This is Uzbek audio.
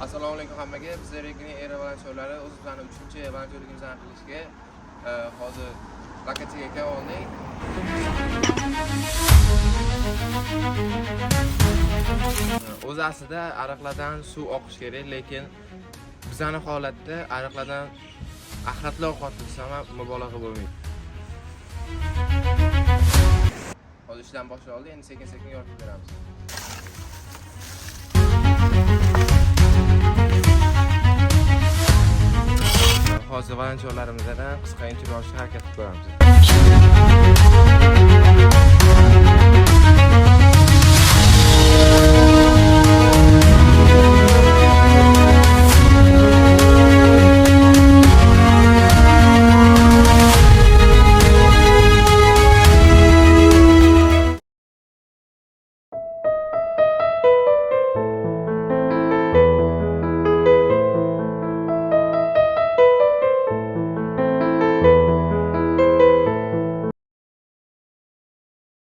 Assalomu alaykum hammaga. Bizlar Regina Era volontyorlari o'zimizning 3-chi volontyorligimizni qilishga hozir Lokotiya kanalining o'z aslida ariqlardan suv oqish kerak, lekin bizning holatda ariqlardan axlatlar oqatilsa ham mubolag'a bo'lmaydi. Hozir ishdan boshlab oldik, endi sekin-sekin yoritib beramiz. Hozir volontyorlarimizdan qisqa intervyu olishga harakat qilib ko'ramiz.